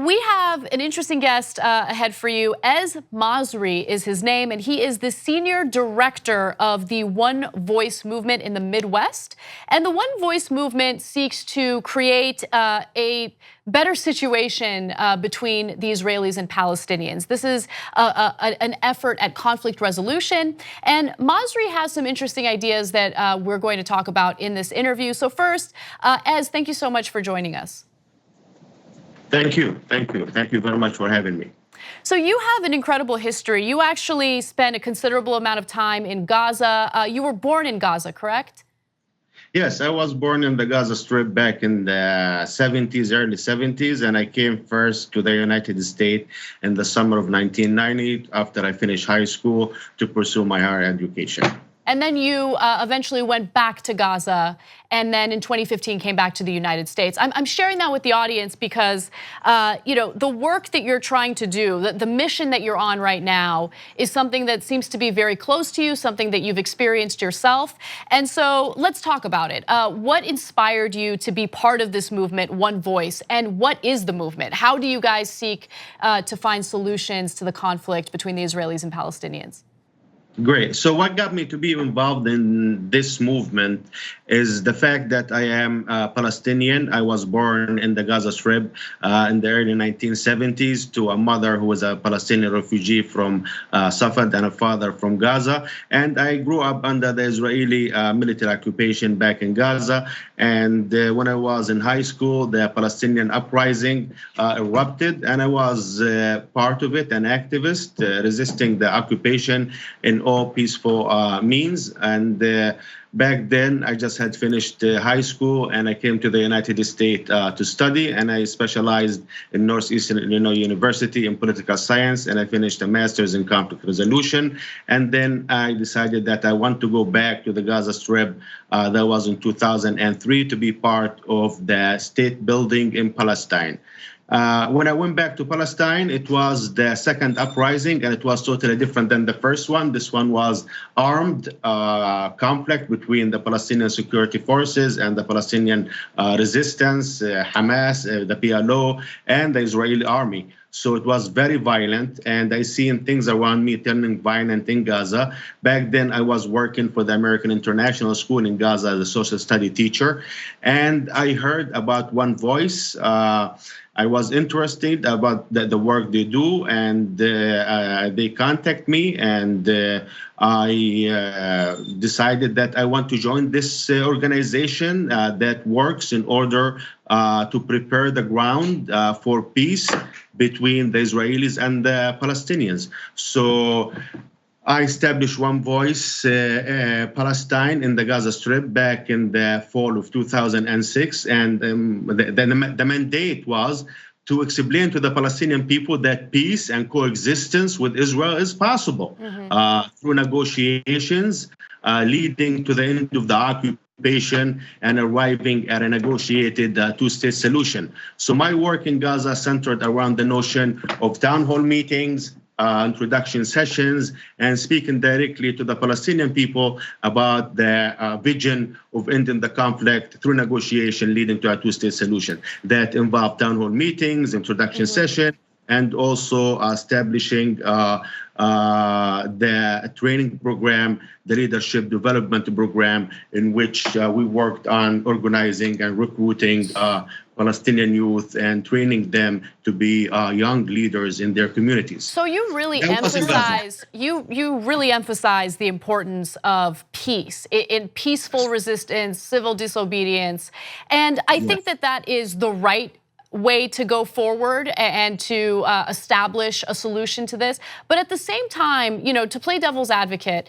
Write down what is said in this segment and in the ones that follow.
we have an interesting guest ahead for you. Ezzeldeen Masri is his name, and he is the senior director of the OneVoice Movement in the Midwest. And the OneVoice Movement seeks to create a better situation between the Israelis and Palestinians. This is an effort at conflict resolution. And Masri has some interesting ideas that we're going to talk about in this interview. So first, Ez, thank you so much for joining us. Thank you. Thank you. Thank you very much for having me. So you have an incredible history. You actually spent a considerable amount of time in Gaza. You were born in Gaza, correct? Yes, I was born in the Gaza Strip back in the 70s, early 70s, and I came first to the United States in the summer of 1990 after I finished high school to pursue my higher education. And then you eventually went back to Gaza, and then in 2015 came back to the United States. I'm sharing that with the audience because the work that you're trying to do, the mission that you're on right now, is something that seems to be very close to you, something that you've experienced yourself. And so let's talk about it. What inspired you to be part of this movement, OneVoice, and what is the movement? How do you guys seek to find solutions to the conflict between the Israelis and Palestinians? Great. So what got me to be involved in this movement is the fact that I am Palestinian. I was born in the Gaza Strip in the early 1970s to a mother who was a Palestinian refugee from Safed and a father from Gaza. And I grew up under the Israeli military occupation back in Gaza. And when I was in high school, the Palestinian uprising erupted, and I was part of it, an activist resisting the occupation in all peaceful means. And back then, I just had finished high school, and I came to the United States to study, and I specialized in Northeastern Illinois University in political science, and I finished a master's in conflict resolution. And then I decided that I want to go back to the Gaza Strip. That was in 2003 to be part of the state building in Palestine. When I went back to Palestine, it was the second uprising, and it was totally different than the first one. This one was armed conflict between the Palestinian security forces and the Palestinian resistance, Hamas, the PLO, and the Israeli army. So it was very violent, and I seen things around me turning violent in Gaza. Back then, I was working for the American International School in Gaza as a social study teacher, and I heard about OneVoice. I was interested about the work they do, and they contact me, and I decided that I want to join this organization that works in order to prepare the ground for peace between the Israelis and the Palestinians. So I established OneVoice Palestine in the Gaza Strip back in the fall of 2006. And the mandate was to explain to the Palestinian people that peace and coexistence with Israel is possible through negotiations leading to the end of the occupation and arriving at a negotiated two-state solution. So my work in Gaza centered around the notion of town hall meetings, introduction sessions, and speaking directly to the Palestinian people about the vision of ending the conflict through negotiation leading to a two-state solution that involved town hall meetings, introduction session, and also establishing the training program, the leadership development program, in which we worked on organizing and recruiting Palestinian youth and training them to be young leaders in their communities. So you really emphasize the importance of peace, in peaceful resistance, civil disobedience, and I think that is the right way to go forward and to establish a solution to this. But at the same time, to play devil's advocate,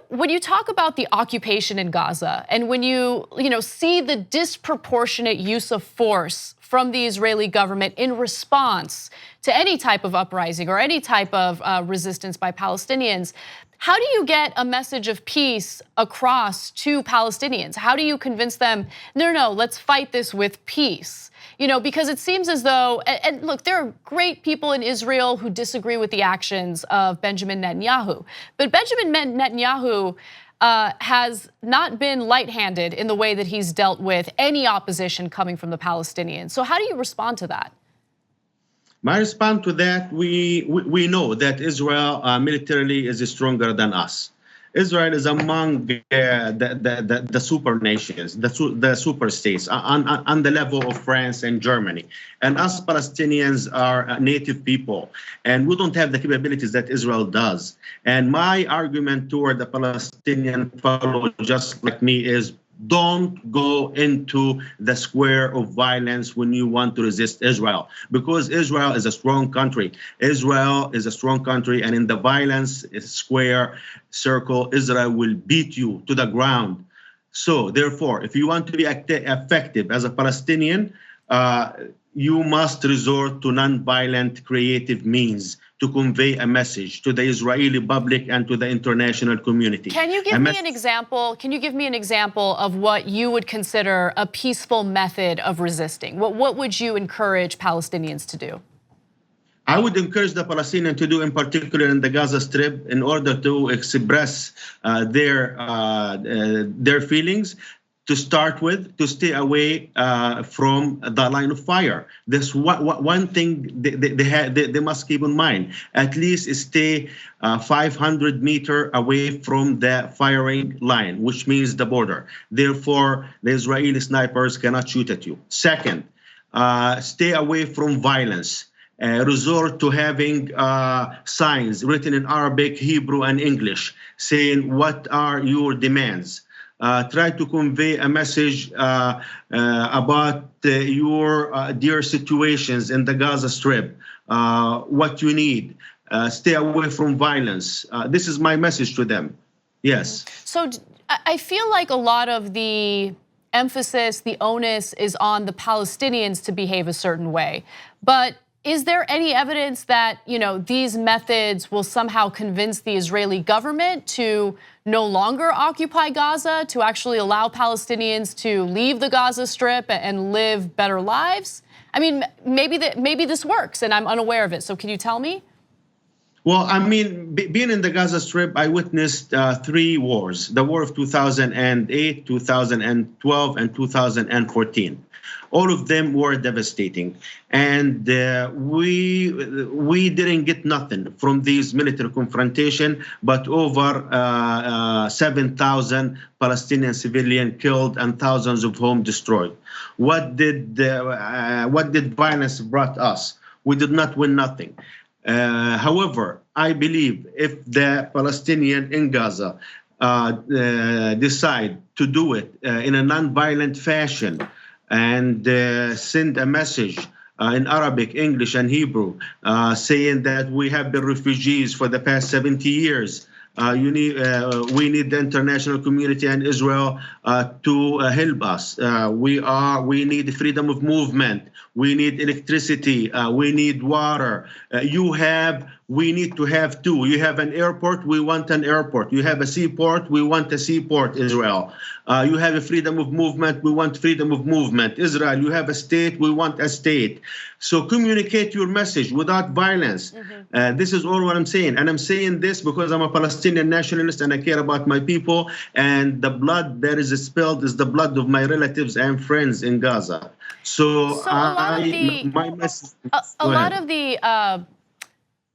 when you talk about the occupation in Gaza, and when you see the disproportionate use of force from the Israeli government in response to any type of uprising or any type of resistance by Palestinians, how do you get a message of peace across to Palestinians? How do you convince them, no, let's fight this with peace? Because it seems as though, and look, there are great people in Israel who disagree with the actions of Benjamin Netanyahu, but Benjamin Netanyahu has not been light-handed in the way that he's dealt with any opposition coming from the Palestinians. So how do you respond to that? My response to that, we know that Israel militarily is stronger than us. Israel is among the super nations, the super states, on the level of France and Germany. And us Palestinians are native people, and we don't have the capabilities that Israel does. And my argument toward the Palestinian fellow just like me is, don't go into the square of violence when you want to resist Israel, because Israel is a strong country. Israel is a strong country, and in the violence square circle, Israel will beat you to the ground. So therefore, if you want to be effective as a Palestinian, you must resort to non-violent creative means to convey a message to the Israeli public and to the international community. Can you give me an example? Can you give me an example of what you would consider a peaceful method of resisting? What would you encourage Palestinians to do? I would encourage the Palestinians to do, in particular in the Gaza Strip, in order to express their feelings. To start with, to stay away from the line of fire. This one thing they must keep in mind. At least stay 500 meters away from the firing line, which means the border. Therefore, the Israeli snipers cannot shoot at you. Second, stay away from violence. Resort to having signs written in Arabic, Hebrew, and English saying what are your demands. Try to convey a message about your dear situations in the Gaza Strip, what you need. Stay away from violence. This is my message to them. Yes. So I feel like a lot of the emphasis, the onus is on the Palestinians to behave a certain way. But is there any evidence that, these methods will somehow convince the Israeli government to no longer occupy Gaza, to actually allow Palestinians to leave the Gaza Strip and live better lives? I mean, maybe this works and I'm unaware of it. So can you tell me? Well, I mean, being in the Gaza Strip, I witnessed 3 wars: the war of 2008, 2012, and 2014. All of them were devastating, and we didn't get nothing from these military confrontation, but over 7,000 Palestinian civilians killed and thousands of homes destroyed. What did violence brought us? We did not win nothing. However, I believe if the Palestinian in Gaza decide to do it in a non-violent fashion and send a message in Arabic, English, and Hebrew saying that we have been refugees for the past 70 years. We need the international community and Israel to help us. We need freedom of movement. We need electricity. We need water. We need to have two. You have an airport, we want an airport. You have a seaport, we want a seaport, Israel. You have a freedom of movement, we want freedom of movement. Israel, you have a state, we want a state. So communicate your message without violence. This is all what I'm saying. And I'm saying this because I'm a Palestinian nationalist and I care about my people. And the blood that is spilled is the blood of my relatives and friends in Gaza. So my message. A lot of the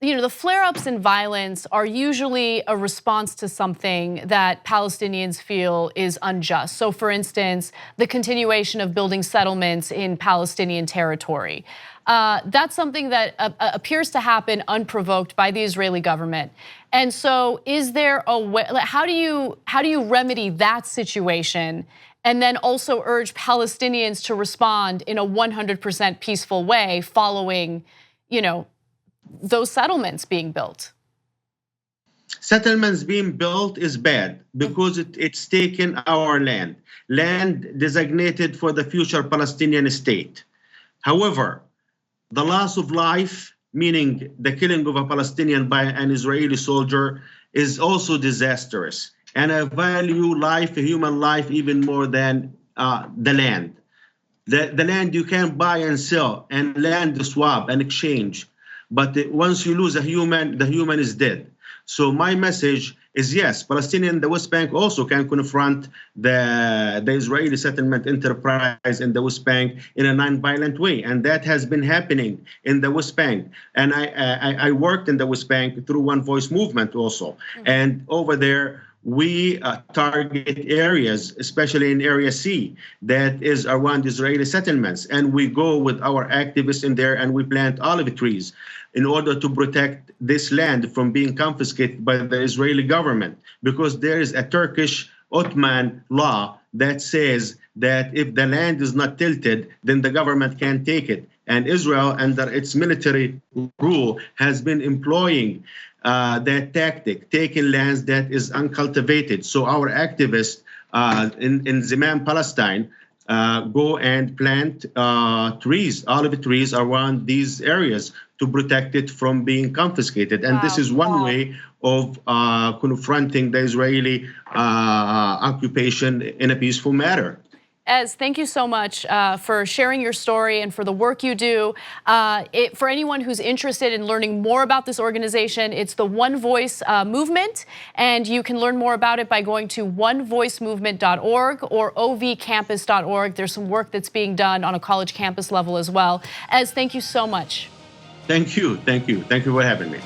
the flare-ups in violence are usually a response to something that Palestinians feel is unjust. So for instance, the continuation of building settlements in Palestinian territory. That's something that appears to happen unprovoked by the Israeli government. And so is there a way, how do you remedy that situation and then also urge Palestinians to respond in a 100% peaceful way following, those settlements being built? Settlements being built is bad because it's taken our land designated for the future Palestinian state. However, the loss of life, meaning the killing of a Palestinian by an Israeli soldier, is also disastrous. And I value life, human life, even more than the land. The land you can buy and sell, and land swap and exchange. But once you lose a human, the human is dead. So my message is yes, Palestinians in the West Bank also can confront the Israeli settlement enterprise in the West Bank in a non-violent way, and that has been happening in the West Bank. And I worked in the West Bank through OneVoice Movement also, and over there we target areas, especially in Area C, that is around Israeli settlements, and we go with our activists in there and we plant olive trees in order to protect this land from being confiscated by the Israeli government, because there is a Turkish Ottoman law that says that if the land is not tilted, then the government can't take it. And Israel, under its military rule, has been employing that tactic, taking lands that is uncultivated. So our activists in Ezzeldeen, Palestine, go and plant trees, olive trees around these areas to protect it from being confiscated. And this is one way of confronting the Israeli occupation in a peaceful manner. Ez, thank you so much for sharing your story and for the work you do. For anyone who's interested in learning more about this organization, it's the OneVoice Movement, and you can learn more about it by going to onevoicemovement.org or ovcampus.org. There's some work that's being done on a college campus level as well. Ez, thank you so much. Thank you. Thank you. Thank you for having me.